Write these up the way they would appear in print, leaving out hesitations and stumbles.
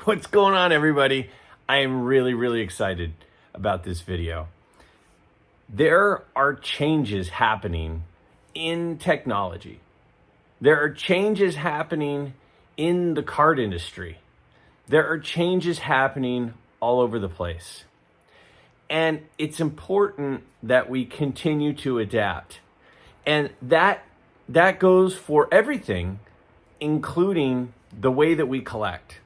What's going on, everybody? I am really excited about this video. There are changes happening in technology. There are changes happening in the card industry. There are changes happening all over the place. And it's important that we continue to adapt. And that goes for everything, including the way that we collect.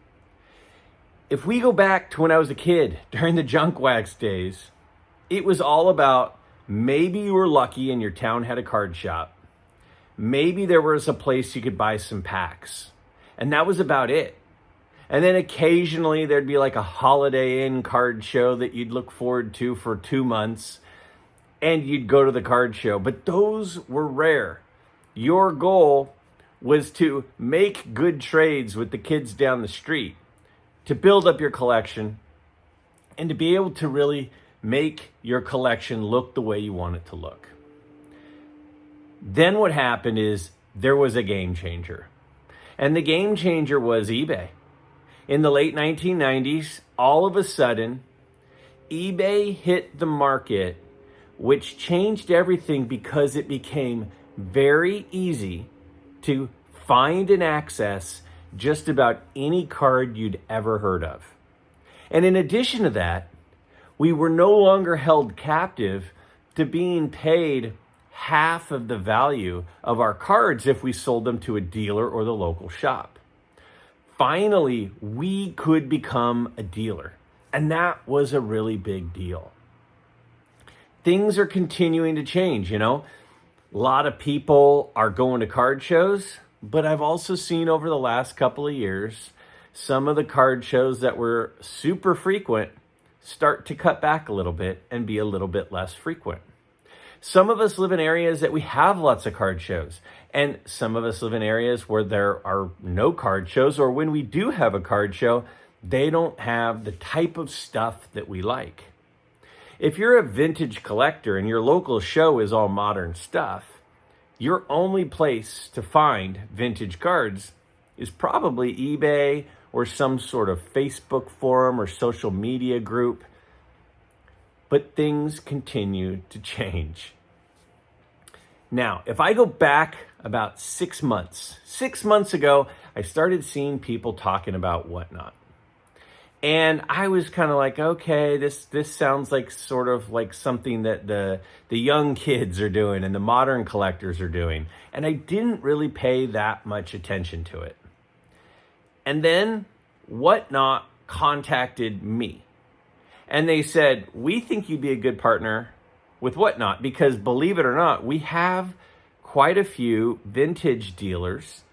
If we go back to when I was a kid during the junk wax days, it was all about maybe you were lucky and your town had a card shop. Maybe there was a place you could buy some packs. And that was about it. And then occasionally there'd be like a Holiday Inn card show that you'd look forward to for 2 months. And you'd go to the card show. But those were rare. Your goal was to make good trades with the kids down the street, to build up your collection, and to be able to really make your collection look the way you want it to look. Then what happened is there was a game changer. And the game changer was eBay. In the late 1990s, all of a sudden, eBay hit the market, which changed everything because it became very easy to find and access just about any card you'd ever heard of. And in addition to that, we were no longer held captive to being paid half of the value of our cards if we sold them to a dealer or the local shop. Finally, we could become a dealer, and that was a really big deal. Things are continuing to change, A lot of people are going to card shows, but I've also seen over the last couple of years, some of the card shows that were super frequent start to cut back a little bit and be a little bit less frequent. Some of us live in areas that we have lots of card shows, and some of us live in areas where there are no card shows, or when we do have a card show, they don't have the type of stuff that we like. If you're a vintage collector and your local show is all modern stuff, your only place to find vintage cards is probably eBay or some sort of Facebook forum or social media group. But things continue to change. Now, if I go back about 6 months ago, I started seeing people talking about Whatnot. And I was kind of like, okay, this sounds like sort of like something that the young kids are doing and the modern collectors are doing. And I didn't really pay that much attention to it. And then Whatnot contacted me. And they said, we think you'd be a good partner with Whatnot because, believe it or not, we have quite a few vintage dealers,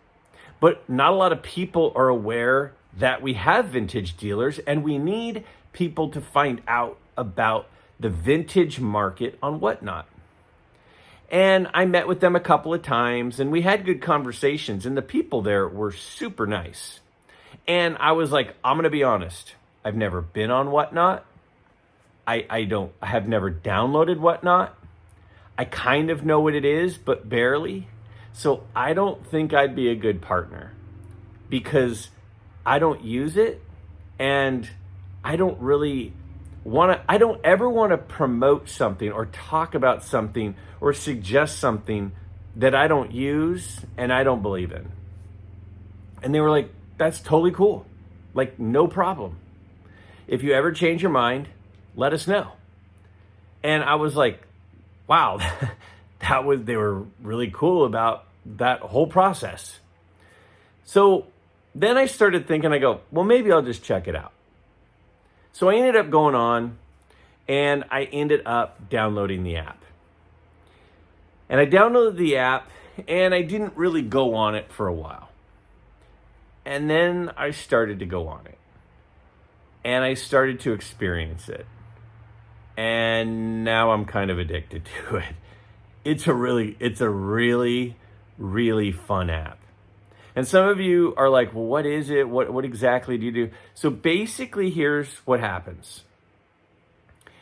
but not a lot of people are aware that we have vintage dealers, and we need people to find out about the vintage market on Whatnot. And I met with them a couple of times, and we had good conversations, and the people there were super nice. And I was like, I'm going to be honest. I've never been on Whatnot. I have never downloaded Whatnot. I kind of know what it is, but barely. So I don't think I'd be a good partner because I don't use it, and I don't ever want to promote something or talk about something or suggest something that I don't use and I don't believe in. And they were like, that's totally cool. Like, no problem. If you ever change your mind, let us know. And I was like, wow, they were really cool about that whole process. So then I started thinking, I go, well, maybe I'll just check it out. So I ended up going on and I ended up downloading the app. And I downloaded the app and I didn't really go on it for a while. And then I started to go on it. And I started to experience it. And now I'm kind of addicted to it. It's a really fun app. And some of you are like, well, what is it? What exactly do you do? So basically, here's what happens.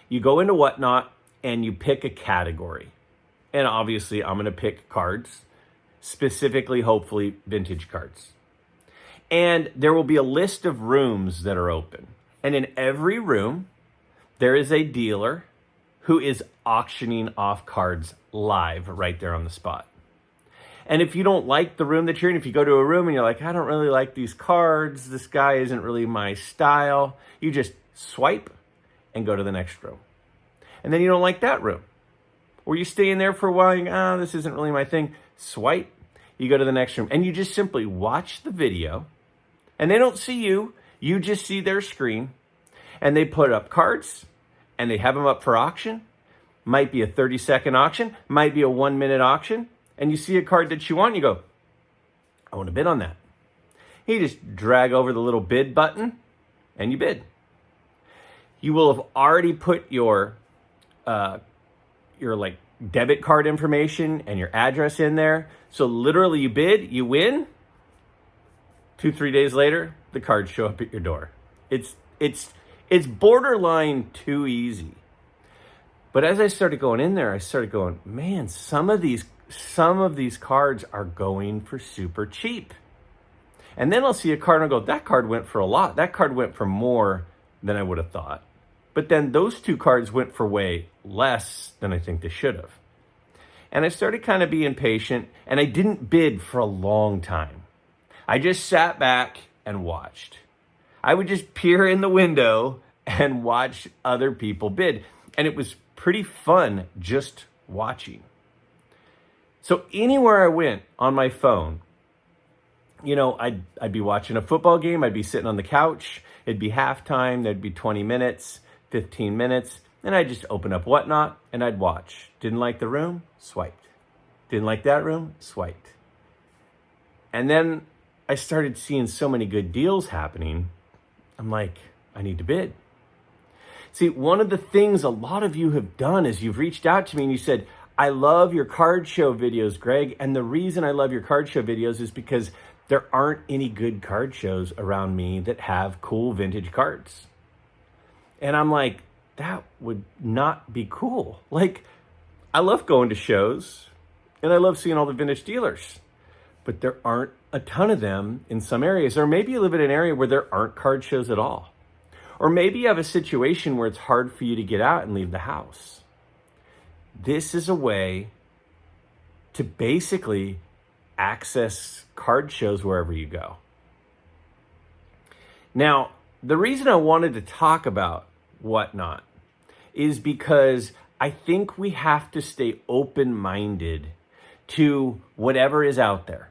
You go into Whatnot and you pick a category. And obviously, I'm going to pick cards, specifically, hopefully, vintage cards. And there will be a list of rooms that are open. And in every room, there is a dealer who is auctioning off cards live right there on the spot. And if you don't like the room that you're in, if you go to a room and you're like, I don't really like these cards, this guy isn't really my style, you just swipe and go to the next room. And then you don't like that room, or you stay in there for a while, and you go, this isn't really my thing, swipe, you go to the next room. And you just simply watch the video, and they don't see you, you just see their screen, and they put up cards, and they have them up for auction. Might be a 30-second auction, might be a 1-minute auction, and you see a card that you want, you go, I want to bid on that. You just drag over the little bid button, and you bid. You will have already put your like debit card information and your address in there. So literally you bid, you win. 2-3 days later, the cards show up at your door. It's borderline too easy. But as I started going in there, I started going, man, some of these cards are going for super cheap. And then I'll see a card and I'll go, that card went for a lot. That card went for more than I would have thought. But then those 2 cards went for way less than I think they should have. And I started kind of being patient, and I didn't bid for a long time. I just sat back and watched. I would just peer in the window and watch other people bid. And it was pretty fun just watching. So anywhere I went on my phone, I'd be watching a football game. I'd be sitting on the couch. It'd be halftime. There'd be 20 minutes, 15 minutes. And I'd just open up Whatnot and I'd watch. Didn't like the room? Swiped. Didn't like that room? Swiped. And then I started seeing so many good deals happening. I'm like, I need to bid. See, one of the things a lot of you have done is you've reached out to me and you said, I love your card show videos, Greg. And the reason I love your card show videos is because there aren't any good card shows around me that have cool vintage cards. And I'm like, that would not be cool. Like, I love going to shows and I love seeing all the vintage dealers, but there aren't a ton of them in some areas. Or maybe you live in an area where there aren't card shows at all. Or maybe you have a situation where it's hard for you to get out and leave the house. This is a way to basically access card shows wherever you go. Now, the reason I wanted to talk about Whatnot is because I think we have to stay open-minded to whatever is out there,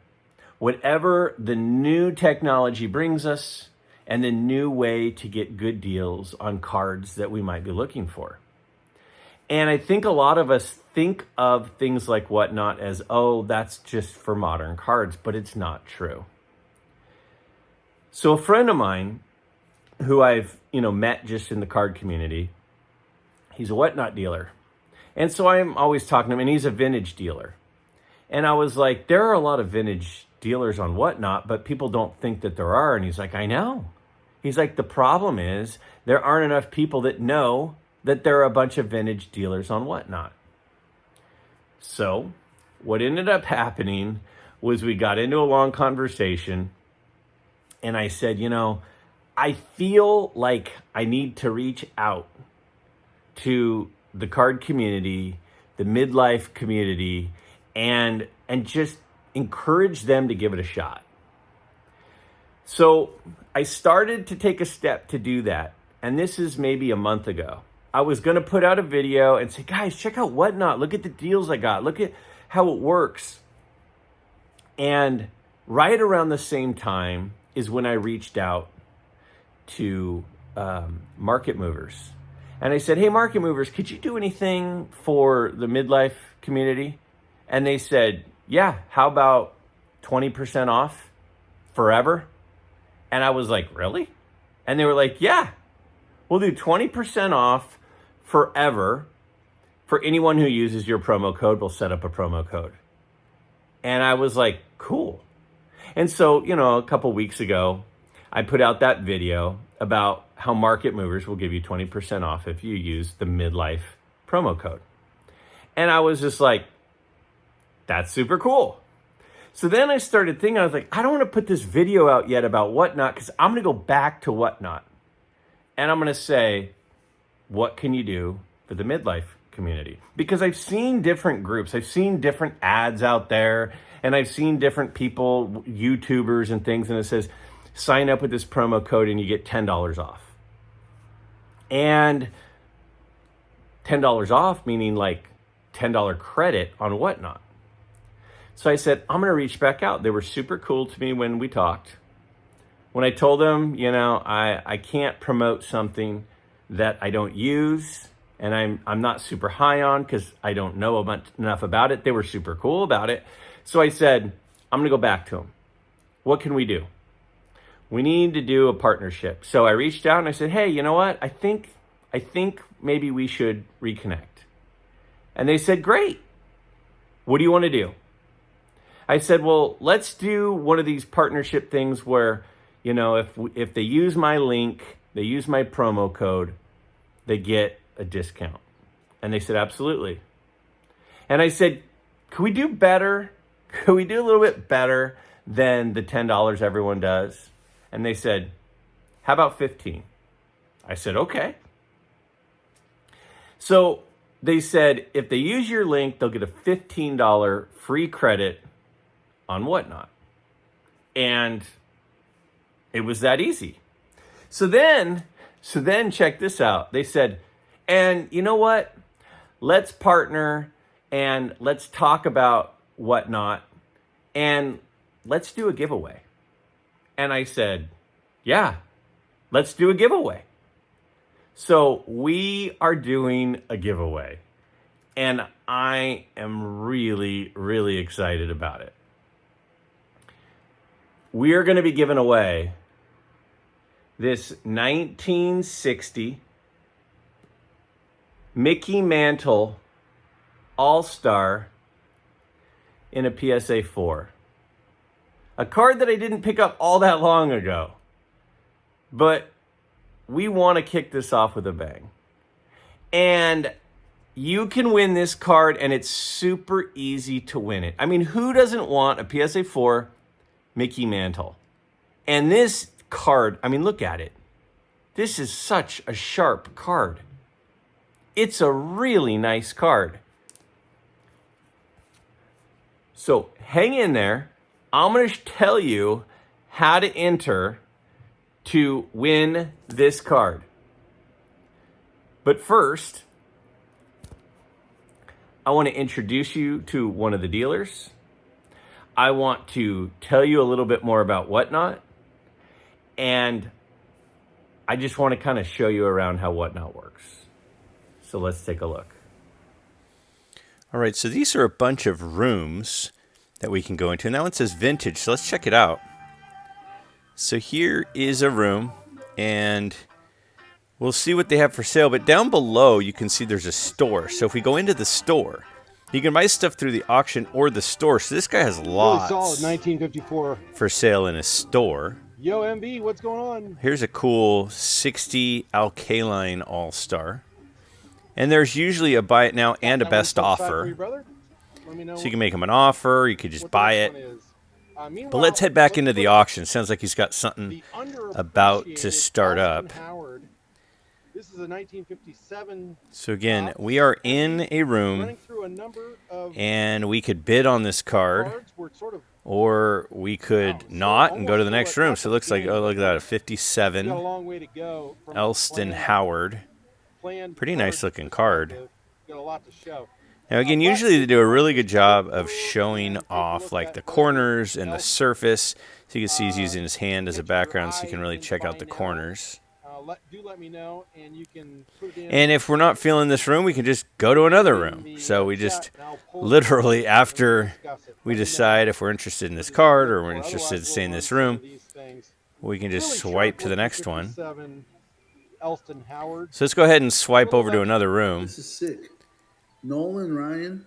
whatever the new technology brings us, and the new way to get good deals on cards that we might be looking for. And I think a lot of us think of things like Whatnot as, oh, that's just for modern cards, but it's not true. So a friend of mine who I've, met just in the card community, he's a Whatnot dealer. And so I'm always talking to him, and he's a vintage dealer. And I was like, there are a lot of vintage dealers on Whatnot, but people don't think that there are. And he's like, I know. He's like, the problem is there aren't enough people that know that there are a bunch of vintage dealers on Whatnot. So what ended up happening was we got into a long conversation, and I said, I feel like I need to reach out to the card community, the midlife community, and just encourage them to give it a shot. So I started to take a step to do that. And this is maybe a month ago. I was going to put out a video and say, guys, check out Whatnot. Look at the deals I got. Look at how it works. And right around the same time is when I reached out to Market Movers. And I said, hey, Market Movers, could you do anything for the midlife community? And they said, yeah, how about 20% off forever? And I was like, really? And they were like, yeah, we'll do 20% off forever for anyone who uses your promo code. We'll set up a promo code. And I was like, cool. And so, a couple weeks ago, I put out that video about how Market Movers will give you 20% off if you use the midlife promo code. And I was just like, that's super cool. So then I started thinking, I was like, I don't want to put this video out yet about Whatnot because I'm going to go back to Whatnot. And I'm going to say, what can you do for the midlife community? Because I've seen different groups. I've seen different ads out there. And I've seen different people, YouTubers and things. And it says, sign up with this promo code and you get $10 off. And $10 off, meaning like $10 credit on Whatnot. So I said, I'm going to reach back out. They were super cool to me when we talked. When I told them, you know, I can't promote something that I don't use and I'm not super high on because I don't know enough about it. They were super cool about it. So I said, I'm going to go back to them. What can we do? We need to do a partnership. So I reached out and I said, hey, you know what? I think maybe we should reconnect. And they said, great. What do you want to do? I said, well, let's do one of these partnership things where, you know, if they use my link, they use my promo code, they get a discount. And they said, absolutely. And I said, could we do better? Could we do a little bit better than the $10 everyone does? And they said, how about 15? I said, okay. So they said, if they use your link, they'll get a $15 free credit on Whatnot. And it was that easy. So then check this out. They said, and you know what? Let's partner and let's talk about Whatnot and let's do a giveaway. And I said, yeah, let's do a giveaway. So we are doing a giveaway. And I am really, really excited about it. We are going to be giving away this 1960 Mickey Mantle All-Star in a PSA 4. A card that I didn't pick up all that long ago. But we want to kick this off with a bang. And you can win this card, and it's super easy to win it. I mean, who doesn't want a PSA 4 Mickey Mantle? And this card, I mean, look at it. This is such a sharp card. It's a really nice card. So hang in there. I'm going to tell you how to enter to win this card. But first, I want to introduce you to one of the dealers. I want to tell you a little bit more about Whatnot. And I just want to kind of show you around how Whatnot works. So let's take a look. All right, so these are a bunch of rooms that we can go into. And that one says vintage, so let's check it out. So here is a room, and we'll see what they have for sale. But down below, you can see there's a store. So if we go into the store, you can buy stuff through the auction or the store. So this guy has lots really solid 1954 for sale in his store. Yo, MB, what's going on? Here's a cool 60 Alkaline All-Star. And there's usually a buy it now and a best offer. So you can make him an offer, you could just buy it. But let's head back into the auction. Sounds like he's got something about to start up. This is a 1957. So again, we are in a room, and we could bid on this card, or we could not and go to the next room. So it looks like, oh, look at that, a 57 Elston Howard. Pretty nice looking card. Now again, usually they do a really good job of showing off like the corners and the surface. So you can see he's using his hand as a background so you can really check out the corners. Do let me know, and you can put it in. And if we're not feeling this room, we can just go to another room. So we just literally, after we decide if we're interested in this card or we're interested in staying in this room, we can just swipe to the next one. So let's go ahead and swipe over to another room. This is sick. Nolan Ryan,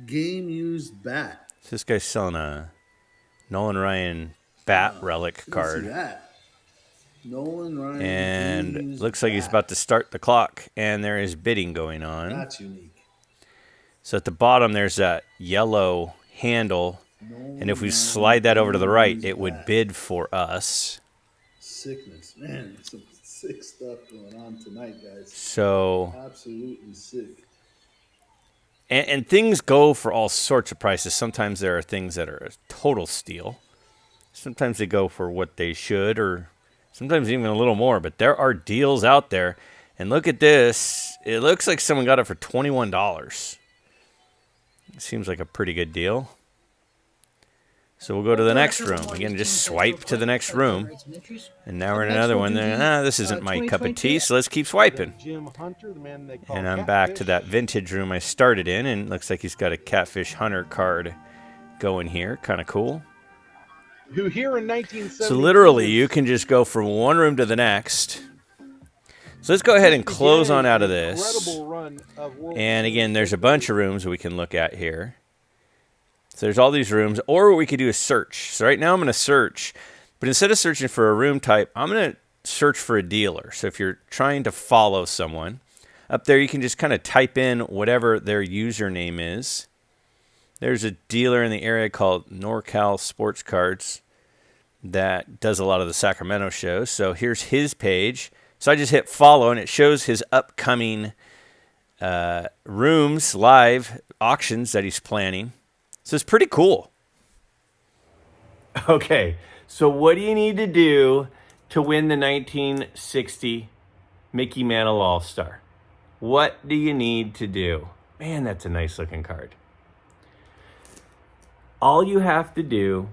game used bat. So this guy's selling a Nolan Ryan bat relic card. See that. Nolan Ryan. And looks like he's about to start the clock, and there is bidding going on. That's unique. So at the bottom, there's that yellow handle Nolan And if we Ryan slide that over to the game right, used it would back. bid for us. Sickness, man. Some sick stuff going on tonight, guys. So, Absolutely sick. and things go for all sorts of prices. Sometimes there are things that are a total steal. Sometimes they go for what they should, or sometimes even a little more. But there are deals out there. And look at this. It looks like someone got it for $21. It seems like a pretty good deal. So we'll go to the next room. Again, just swipe to the next room. And now we're in another one. This isn't my cup of tea, so let's keep swiping. Jim Hunter, the man they call And I'm back to that Catfish. vintage room I started in, and looks like he's got a Catfish Hunter card going here. Kind of cool. Who here in 1972. So literally, you can just go from one room to the next. So let's go ahead and close on out of this. Incredible run of World And Series again, there's a victory. bunch of rooms we can look at here. So there's all these rooms, or what we could do is search. So right now I'm going to search, but instead of searching for a room type, I'm going to search for a dealer. So if you're trying to follow someone, up there you can just kind of type in whatever their username is. There's a dealer in the area called NorCal Sports Cards that does a lot of the Sacramento shows. So here's his page. So I just hit follow, and it shows his upcoming rooms, live auctions that he's planning. So it's pretty cool. Okay, so what do you need to do to win the 1960 Mickey Mantle All-Star? What do you need to do? Man, that's a nice looking card. All you have to do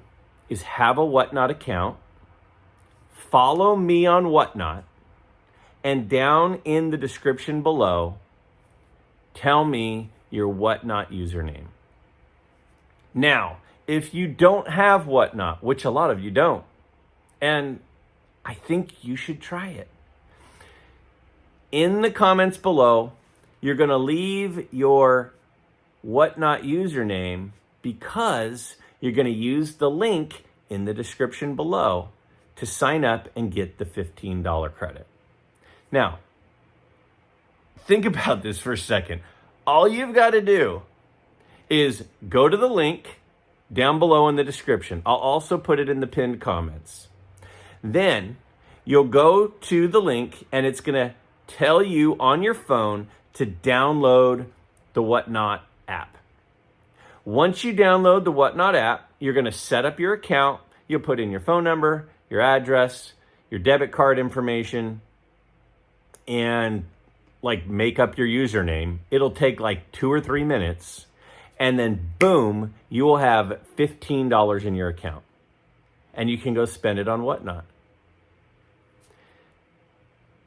is have a Whatnot account, follow me on Whatnot, and down in the description below, tell me your Whatnot username. Now, if you don't have Whatnot, which a lot of you don't, and I think you should try it, in the comments below, you're going to leave your Whatnot username because you're going to use the link in the description below to sign up and get the $15 credit. Now, think about this for a second. All you've got to do is go to the link down below in the description. I'll also put it in the pinned comments. Then you'll go to the link, and it's going to tell you on your phone to download the Whatnot app. Once you download the Whatnot app, you're going to set up your account. You'll put in your phone number, your address, your debit card information, and make up your username. It'll take 2 or 3 minutes. And then boom, you will have $15 in your account. And you can go spend it on Whatnot.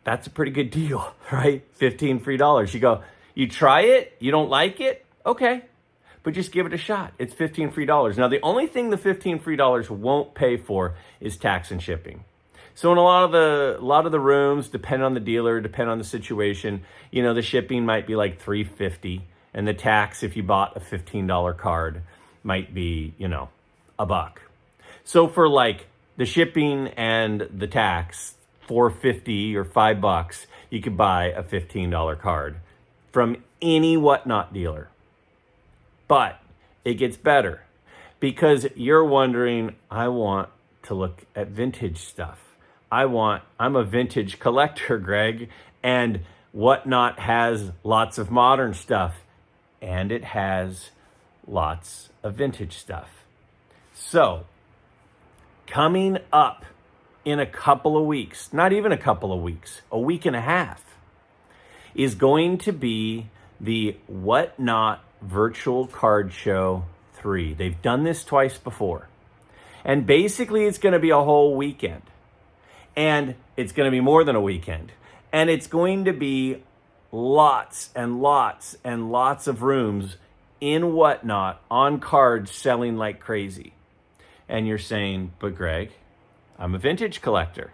That's a pretty good deal, right? $15 free. You try it, you don't like it, okay. But just give it a shot. It's $15 free. Now, the only thing the $15 free won't pay for is tax and shipping. So in a lot of the rooms, depend on the dealer, depend on the situation, the shipping might be like $3.50. And the tax, if you bought a $15 card, might be, $1. So for the shipping and the tax, $4.50 or $5, you could buy a $15 card from any Whatnot dealer. But it gets better because you're wondering, I want to look at vintage stuff. I'm a vintage collector, Greg, and Whatnot has lots of modern stuff. And it has lots of vintage stuff. So, coming up in a couple of weeks, not even a couple of weeks, a week and a half, is going to be the Whatnot Virtual Card Show 3. They've done this twice before. And basically, it's going to be a whole weekend. And it's going to be more than a weekend. And it's going to be lots and lots and lots of rooms in Whatnot on cards selling like crazy. And you're saying, but Greg, I'm a vintage collector.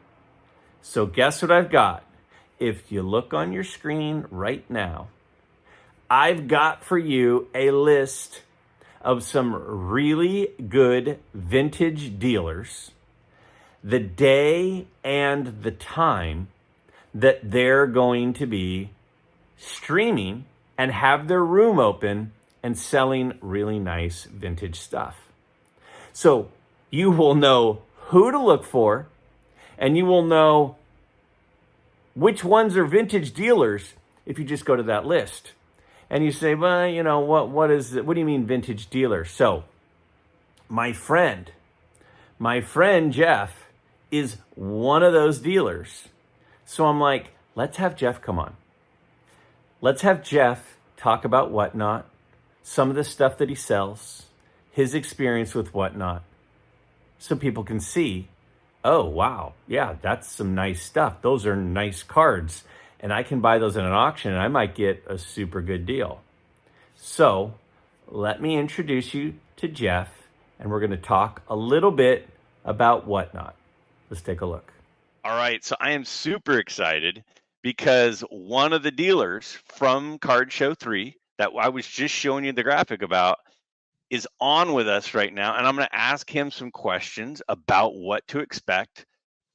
So guess what I've got? If you look on your screen right now, I've got for you a list of some really good vintage dealers, the day and the time that they're going to be streaming and have their room open and selling really nice vintage stuff. So you will know who to look for, and you will know which ones are vintage dealers if you just go to that list. And you say, well, you know, what is it? What do you mean vintage dealer? So my friend Jeff is one of those dealers. So I'm like, let's have Jeff come on. Let's have Jeff talk about Whatnot, some of the stuff that he sells, his experience with Whatnot, so people can see, oh, wow, yeah, that's some nice stuff. Those are nice cards. And I can buy those in an auction and I might get a super good deal. So let me introduce you to Jeff, and we're going to talk a little bit about Whatnot. Let's take a look. All right, so I am super excited because one of the dealers from Card Show 3 that I was just showing you the graphic about is on with us right now, and I'm going to ask him some questions about what to expect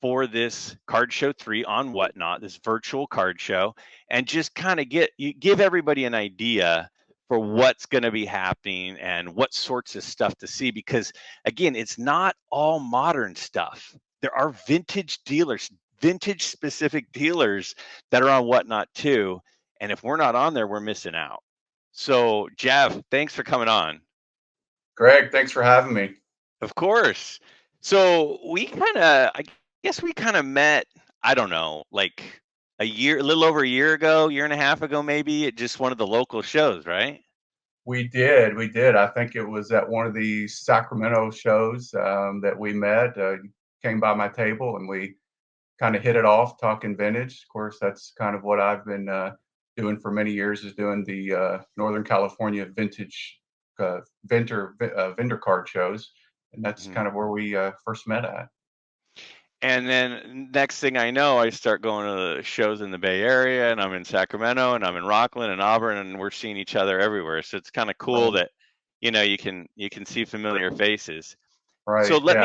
for this Card Show 3 on Whatnot, this virtual card show, and just kind of give everybody an idea for what's going to be happening and what sorts of stuff to see, because again, it's not all modern stuff. There are vintage dealers, vintage specific dealers that are on Whatnot too, and if we're not on there, we're missing out. So Jeff, thanks for coming on. Greg, thanks for having me. Of course. So I guess we kind of met, I don't know, like a little over a year ago, year and a half ago, maybe, at just one of the local shows, right? We did. I think it was at one of the Sacramento shows that we met. You came by my table and we kind of hit it off, talking vintage. Of course, that's kind of what I've been doing for many years, is doing the Northern California vintage vendor card shows, and that's kind of where we first met at. And then next thing I know, I start going to the shows in the Bay Area, and I'm in Sacramento, and I'm in Rockland and Auburn, and we're seeing each other everywhere. So it's kind of cool that, you know, you can see familiar faces. So Right. let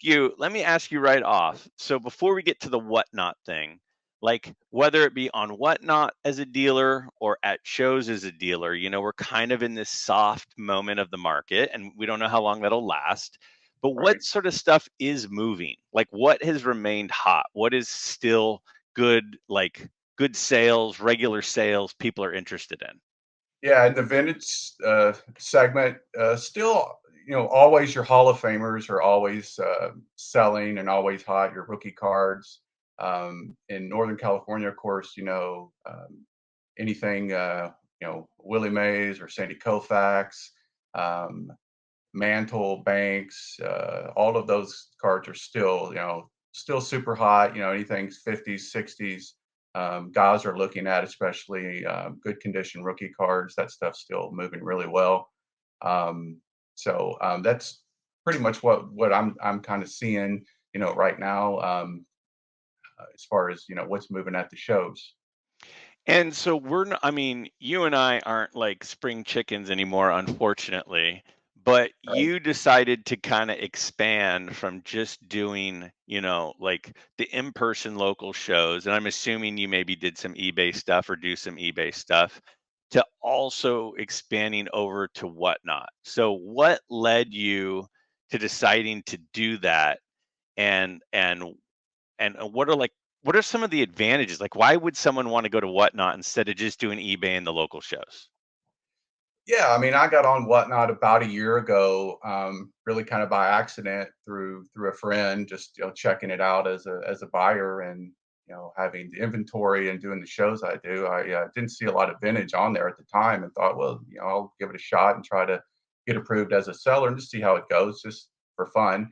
Yeah. me ask you right off. So before we get to the Whatnot thing, like whether it be on Whatnot as a dealer or at shows as a dealer, you know, we're kind of in this soft moment of the market, and we don't know how long that'll last. But Right. what sort of stuff is moving? Like what has remained hot? What is still good, like good sales, regular sales people are interested in? Yeah, and the vintage segment, still, always your Hall of Famers are always selling and always hot. Your rookie cards in Northern California, of course, anything, Willie Mays or Sandy Koufax, um, Mantle, Banks, all of those cards are still, still super hot. Anything 50s, 60s. Guys are looking at, especially good condition rookie cards. That stuff's still moving really well. So that's pretty much what I'm kind of seeing, right now, as far as what's moving at the shows. And so I mean, you and I aren't like spring chickens anymore, unfortunately. But Right. you decided to kind of expand from just doing, you know, like the in-person local shows. And I'm assuming you maybe did some eBay stuff or do some eBay stuff to also expanding over to Whatnot. So what led you to deciding to do that? And what are some of the advantages? Like, why would someone want to go to Whatnot instead of just doing eBay and the local shows? Yeah, I mean, I got on Whatnot about a year ago, really kind of by accident through a friend, just checking it out as a buyer, and having the inventory and doing the shows I do. I didn't see a lot of vintage on there at the time, and thought, well, I'll give it a shot and try to get approved as a seller and just see how it goes, just for fun.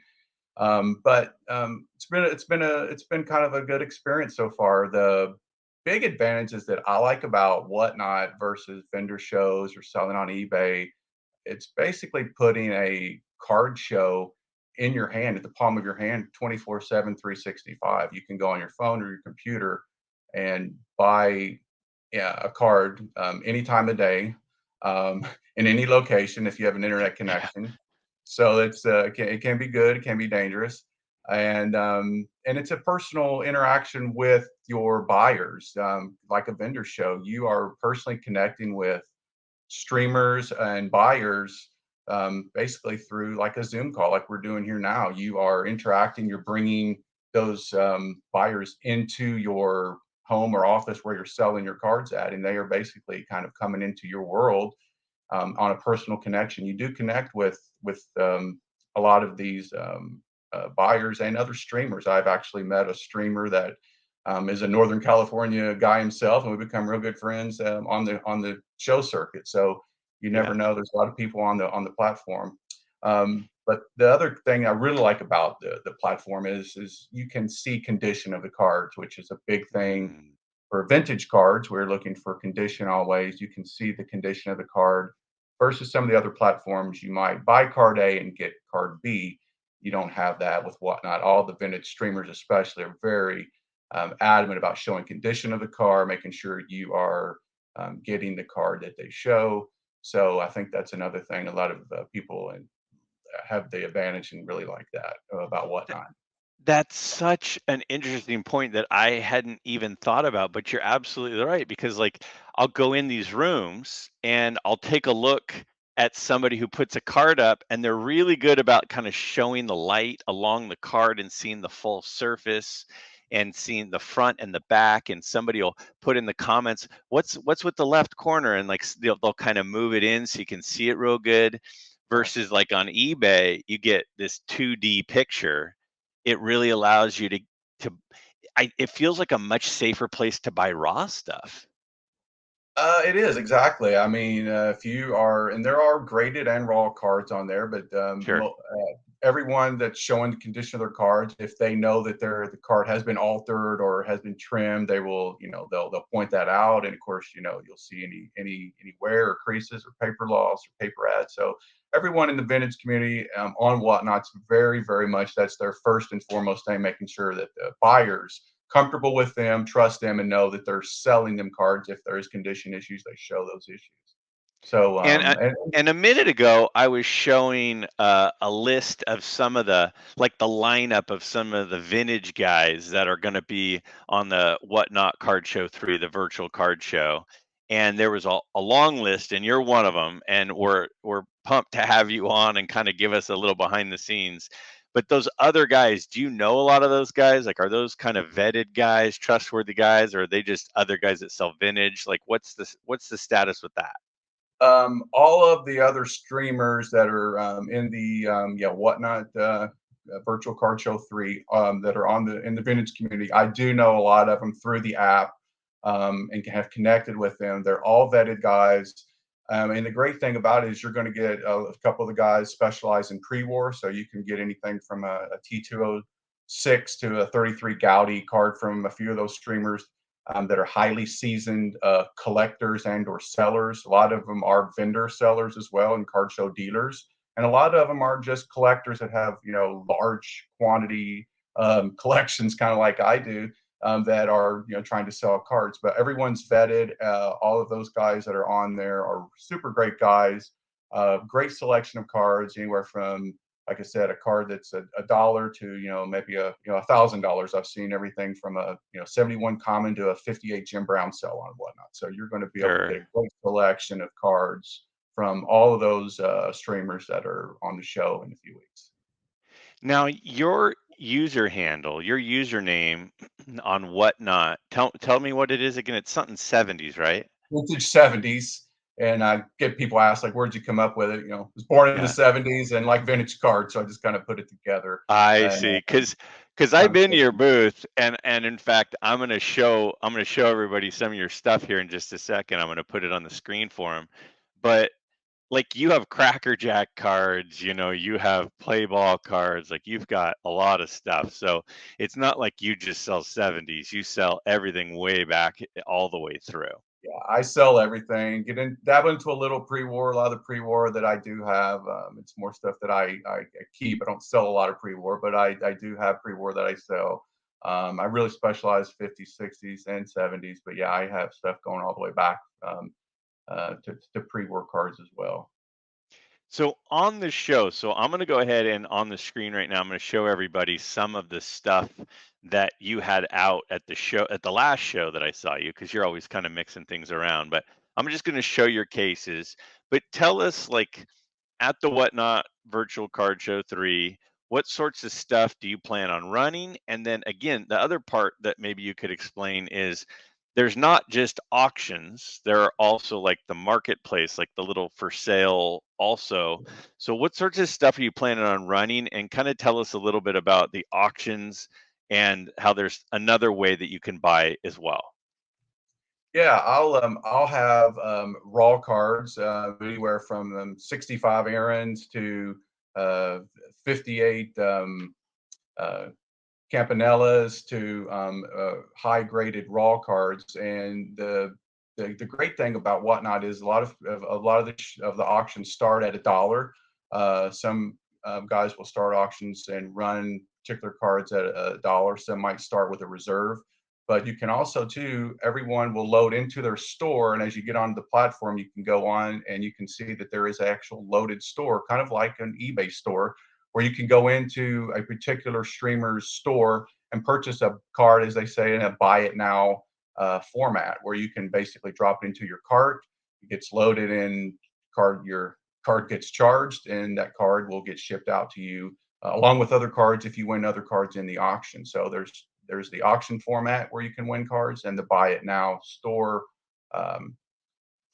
But it's been kind of a good experience so far. The big advantages that I like about Whatnot versus vendor shows or selling on eBay, it's basically putting a card show in your hand, at the palm of your hand, 24/7, 365. You can go on your phone or your computer and buy, yeah, a card any time of day, in any location if you have an internet connection. So it can be good, it can be dangerous, and it's a personal interaction with your buyers, like a vendor show. You are personally connecting with streamers and buyers basically through like a Zoom call, like we're doing here now. You are interacting, you're bringing those buyers into your home or office where you're selling your cards at, and they are basically kind of coming into your world on a personal connection. You do connect with a lot of these buyers and other streamers. I've actually met a streamer that is a Northern California guy himself, and we've become real good friends on the show circuit. So you never Yeah. know. There's a lot of people on the platform. But the other thing I really like about the platform is you can see condition of the cards, which is a big thing Mm. for vintage cards. We're looking for condition always. You can see the condition of the card versus some of the other platforms. You might buy card A and get card B. You don't have that with Whatnot. All the vintage streamers, especially, are very adamant about showing condition of the car, making sure you are getting the card that they show. So I think that's another thing. A lot of people have the advantage and really like that about Whatnot. That's such an interesting point that I hadn't even thought about, but you're absolutely right because like I'll go in these rooms and I'll take a look at somebody who puts a card up and they're really good about kind of showing the light along the card and seeing the full surface and seeing the front and the back, and somebody will put in the comments what's with the left corner, and like they'll kind of move it in so you can see it real good, versus like on eBay you get this 2D picture. It really allows you to it feels like a much safer place to buy raw stuff. It is exactly. I mean, if you are, and there are graded and raw cards on there, but Sure. everyone that's showing the condition of their cards, if they know that the card has been altered or has been trimmed, they will, they'll point that out. And of course, you'll see any wear or creases or paper loss or paper ads. So everyone in the vintage community on Whatnot's very much that's their first and foremost thing, making sure that the buyers comfortable with them, trust them, and know that they're selling them cards. If there is condition issues, they show those issues. So, And and a minute ago, I was showing a list of some of the lineup of some of the vintage guys that are going to be on the Whatnot Card Show 3, the virtual card show. And there was a long list, and you're one of them. And we're pumped to have you on and kind of give us a little behind the scenes. But those other guys, do you know a lot of those guys? Like, are those kind of vetted guys, trustworthy guys, or are they just other guys that sell vintage? Like, what's the status with that? all of the other streamers that are in the Whatnot virtual card show 3 that are in the vintage community, I do know a lot of them through the app and have connected with them. They're all vetted guys. And the great thing about it is you're going to get a couple of the guys specialize in pre-war, so you can get anything from a T206 to a 33 Gaudi card from a few of those streamers that are highly seasoned collectors and or sellers. A lot of them are vendor sellers as well and card show dealers. And a lot of them are just collectors that have, large quantity collections, kind of like I do, that are, trying to sell cards. But everyone's vetted. All of those guys that are on there are super great guys. Great selection of cards, anywhere from, like I said, a card that's a dollar to maybe $1,000. I've seen everything from a 71 common to a 58 Jim Brown cell on whatnot. So you're going to be able to get a Sure. great selection of cards from all of those streamers that are on the show in a few weeks. Now, your user handle, your username on Whatnot, tell me what it is again. It's something 70s, right? Vintage 70s. And I get people ask, like, where'd you come up with it? I was born in the Yeah, 70s and like vintage cards. So I just kind of put it together. I And see. Because I've kind of, been to your booth, and in fact, I'm gonna show everybody some of your stuff here in just a second. I'm gonna put it on the screen for them. But like you have Cracker Jack cards, you have play ball cards, like you've got a lot of stuff. So it's not like you just sell 70s, you sell everything way back all the way through. yeah, I sell everything. Dab into a little pre-war. A lot of the pre-war that I do have, it's more stuff that I keep. I don't sell a lot of pre-war, but I do have pre-war that I sell. I really specialize 50s, 60s, and 70s. But yeah, I have stuff going all the way back to pre-war cards as well. So on the show, so I'm going to go ahead and on the screen right now, I'm going to show everybody some of the stuff that you had out at the show, at the last show that I saw you, because you're always kind of mixing things around. But I'm just going to show your cases. But tell us, like, at the Whatnot Virtual Card Show 3, what sorts of stuff do you plan on running? And then again, the other part that maybe you could explain is there's not just auctions, there are also like the marketplace, like the little for sale also. So what sorts of stuff are you planning on running? And kind of tell us a little bit about the auctions and how there's another way that you can buy as well. Yeah, I'll have raw cards, anywhere from 65 errands to uh, 58 uh, Campanellas to high graded raw cards. And the great thing about Whatnot is a lot of the auctions start at $1. Some guys will start auctions and run particular cards at $1. Some might start with a reserve. But you can also too, everyone will load into their store, and as you get onto the platform, you can go on and you can see that there is an actual loaded store, kind of like an eBay store, where you can go into a particular streamer's store and purchase a card, as they say, in a buy it now format, where you can basically drop it into your cart. It gets loaded in your card gets charged, and that card will get shipped out to you along with other cards if you win other cards in the auction. So there's the auction format where you can win cards, and the buy it now store um,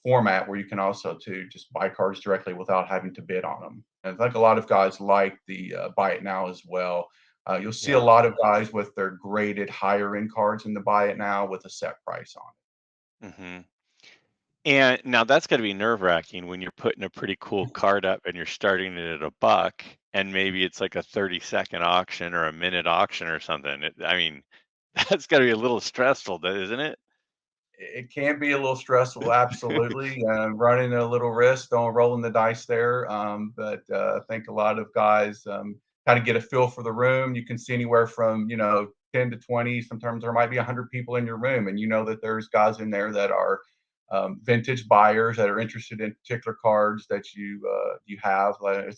format where you can also to just buy cards directly without having to bid on them. And I think a lot of guys like the buy it now as well. You'll see a Yeah. lot of guys with their graded higher end cards in the buy it now with a set price on Hmm. And now that's got to be nerve wracking when you're putting a pretty cool card up and you're starting it at $1 and maybe it's like a 30-second auction or a minute auction or something. I mean, that's got to be a little stressful, isn't it? it. Can be a little stressful, absolutely. Running a little risk, don't rolling the dice there. But I think a lot of guys kind of get a feel for the room. You can see anywhere from 10 to 20. Sometimes there might be 100 people in your room, and you know that there's guys in there that are vintage buyers that are interested in particular cards that you have. Like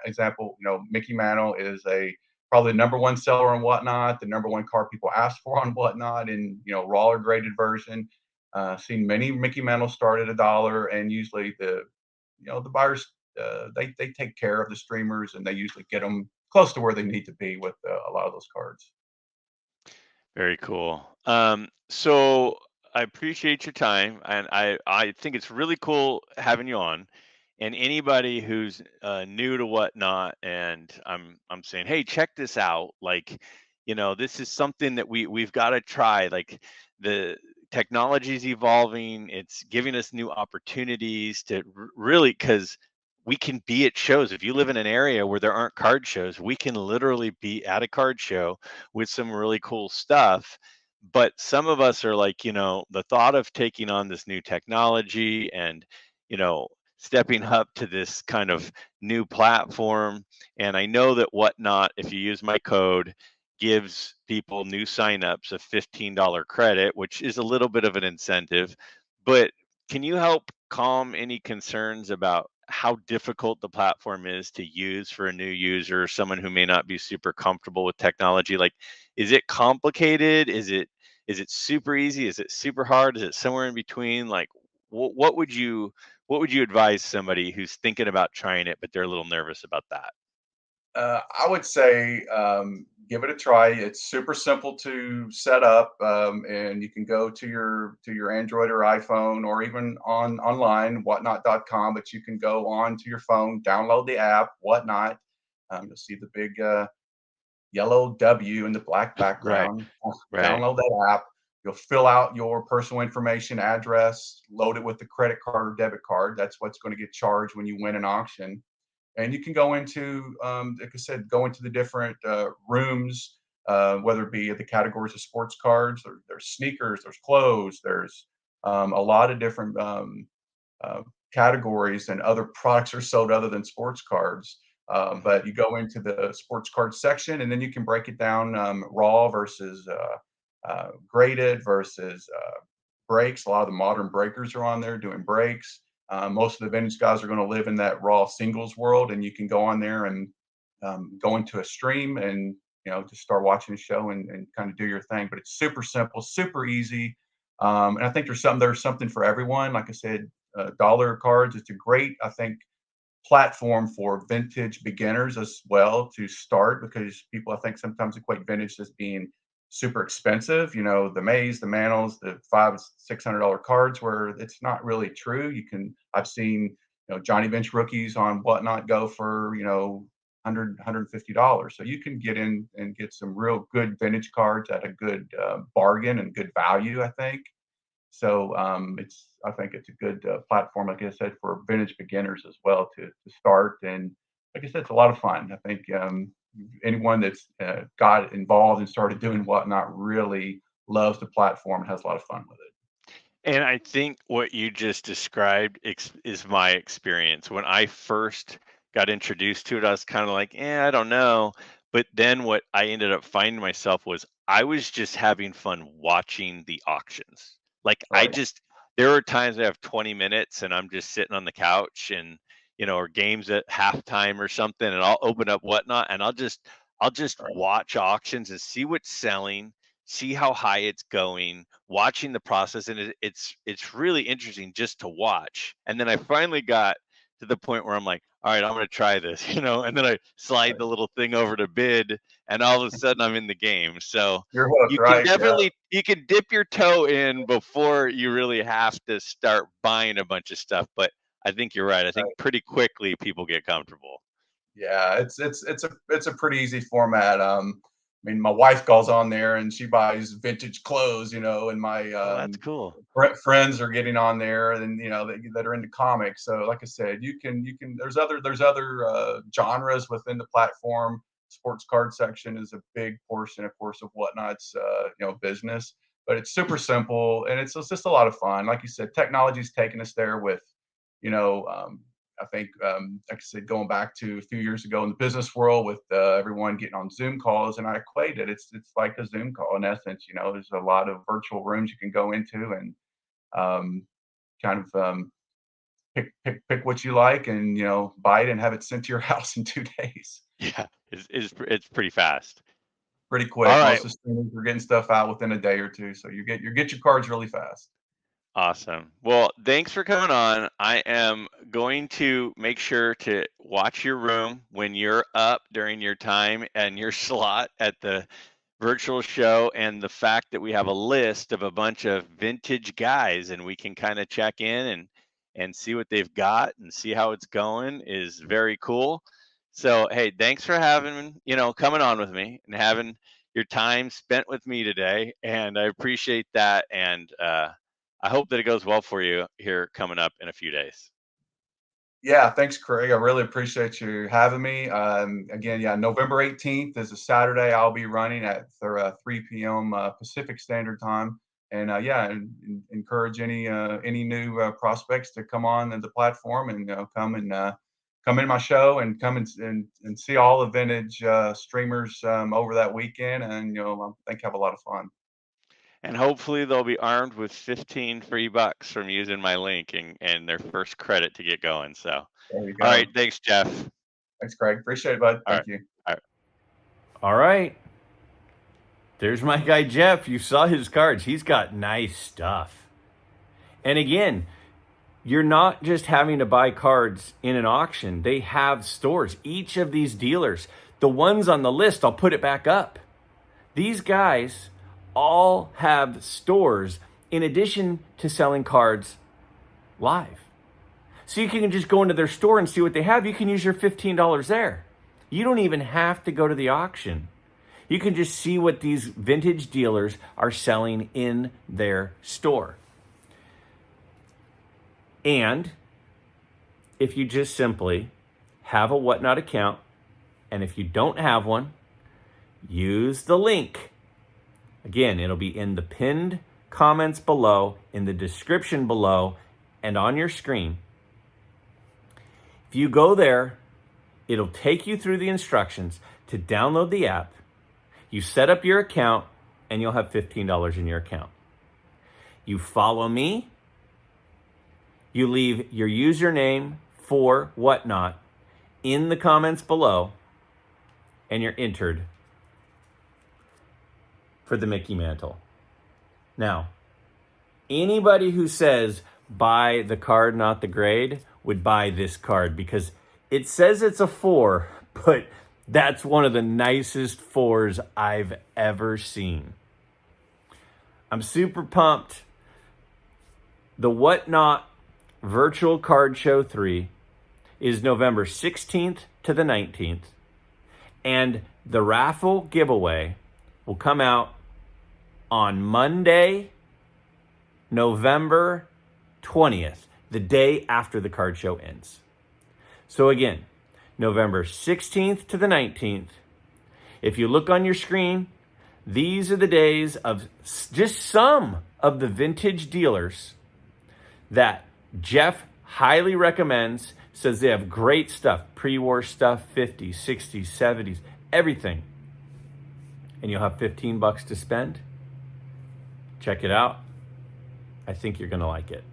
example, Mickey Mantle is a probably the number one seller on Whatnot, the number one card people ask for on Whatnot in raw or graded version. Seen many Mickey Mantles start at $1, and usually the buyers they take care of the streamers, and they usually get them close to where they need to be with a lot of those cards. Very cool. So I appreciate your time, and I think it's really cool having you on. And anybody who's new to Whatnot, and I'm saying, hey, check this out. Like, this is something that we've got to try. Like the technology is evolving. It's giving us new opportunities to really, because we can be at shows. If you live in an area where there aren't card shows, we can literally be at a card show with some really cool stuff. But some of us are like, the thought of taking on this new technology and, you know, stepping up to this kind of new platform. And I know that Whatnot, if you use my code, gives people new signups of $15 credit, which is a little bit of an incentive. But can you help calm any concerns about how difficult the platform is to use for a new user, someone who may not be super comfortable with technology? Like, is it complicated? Is it super easy? Is it super hard? Is it somewhere in between? Like, what would you advise somebody who's thinking about trying it but they're a little nervous about that? I would say give it a try. It's super simple to set up, and you can go to your Android or iPhone or even online whatnot.com. But you can go on to your phone, download the app Whatnot. You'll see the big yellow W in the black Right, background. right. Download that app. You'll fill out your personal information, address, load it with the credit card or debit card. That's what's going to get charged when you win an auction. And you can go into, like I said, go into the different rooms, whether it be the categories of sports cards, or there's sneakers, there's clothes, there's a lot of different uh, categories, and other products are sold other than sports cards. Mhm. But you go into the sports card section, and then you can break it down, raw versus graded versus breaks. A lot of the modern breakers are on there doing breaks. Most of the vintage guys are going to live in that raw singles world, and you can go on there and go into a stream and just start watching a show and kind of do your thing. But it's super simple, super easy, and I think there's something for everyone. Like I said, dollar cards. It's a great, I think, platform for vintage beginners as well to start, because people, I think, sometimes equate vintage as being super expensive. The Mays, the Mantles, the $500-600 cards, where it's not really true. I've seen Johnny Bench rookies on Whatnot go for 100 $150. So you can get in and get some real good vintage cards at a good bargain and good value, I think. So I think it's a good platform, like I said, for vintage beginners as well to start. And like I said, it's a lot of fun. I think anyone that's got involved and started doing Whatnot really loves the platform and has a lot of fun with it. And I think what you just described is my experience. When I first got introduced to it, I was kind of like, I don't know. But then what I ended up finding myself was I was just having fun watching the auctions. Like Right. there are times I have 20 minutes and I'm just sitting on the couch and, or games at halftime or something, and I'll open up Whatnot and I'll just Right. watch auctions and see what's selling, see how high it's going, watching the process, and it's really interesting just to watch. And then I finally got to the point where I'm like, all right, I'm going to try this, and then I slide Right. the little thing over to bid, and all of a sudden I'm in the game. So You're hooked, you can right? Yeah. definitely you can dip your toe in before you really have to start buying a bunch of stuff. But I think you're right. I think pretty quickly people get comfortable. Yeah, it's a pretty easy format. I mean, my wife goes on there and she buys vintage clothes, and my Oh, that's cool. friends are getting on there, and that are into comics. So, like I said, you can. There's other genres within the platform. Sports card section is a big portion, of course, of Whatnot's business, but it's super simple and it's just a lot of fun. Like you said, technology's taken us there with you know, I think, like I said, going back to a few years ago in the business world with everyone getting on Zoom calls, and I equate it. It's like a Zoom call in essence. There's a lot of virtual rooms you can go into and um, kind of pick what you like, and buy it and have it sent to your house in 2 days. Yeah, it's pretty fast. Pretty All quick. right. Most of the streamers are getting stuff out within a day or two, so you get your cards really fast. Awesome. Well, thanks for coming on. I am going to make sure to watch your room when you're up during your time and your slot at the virtual show, and the fact that we have a list of a bunch of vintage guys and we can kind of check in and see what they've got and see how it's going is very cool. So, hey, thanks for coming on with me and having your time spent with me today, and I appreciate that. And I hope that it goes well for you here coming up in a few days. Yeah, thanks, Craig. I really appreciate you having me. Again, yeah, November 18th is a Saturday. I'll be running at 3 p.m. Pacific Standard Time. And yeah, encourage any new prospects to come on the platform and come in my show and come and see all the vintage streamers over that weekend, and I think have a lot of fun. And hopefully they'll be armed with 15 free bucks from using my link and their first credit to get going. So, There you all right. go. Thanks, Jeff. Thanks, Craig. Appreciate it, bud. All Thank right. you. All right. All right. There's my guy Jeff. You saw his cards. He's got nice stuff. And again, you're not just having to buy cards in an auction. They have stores. Each of these dealers, the ones on the list, I'll put it back up. These guys all have stores in addition to selling cards live. So you can just go into their store and see what they have. You can use your $15 there. You don't even have to go to the auction. You can just see what these vintage dealers are selling in their store. And if you just simply have a Whatnot account, and if you don't have one, use the link. Again, it'll be in the pinned comments below, in the description below, and on your screen. If you go there, it'll take you through the instructions to download the app. You set up your account, and you'll have $15 in your account. You follow me. You leave your username for Whatnot in the comments below, and you're entered for the Mickey Mantle. Now, anybody who says buy the card, not the grade, would buy this card because It says it's a 4, but that's one of the nicest 4s I've ever seen. I'm super pumped. The Whatnot Virtual Card Show 3 is November 16th to the 19th. And the raffle giveaway will come out on Monday, November 20th, the day after the card show ends. So again, November 16th to the 19th. If you look on your screen, these are the days of just some of the vintage dealers that Jeff highly recommends, says they have great stuff, pre-war stuff, 50s, 60s, 70s, everything. And you'll have $15 to spend. Check it out. I think you're going to like it.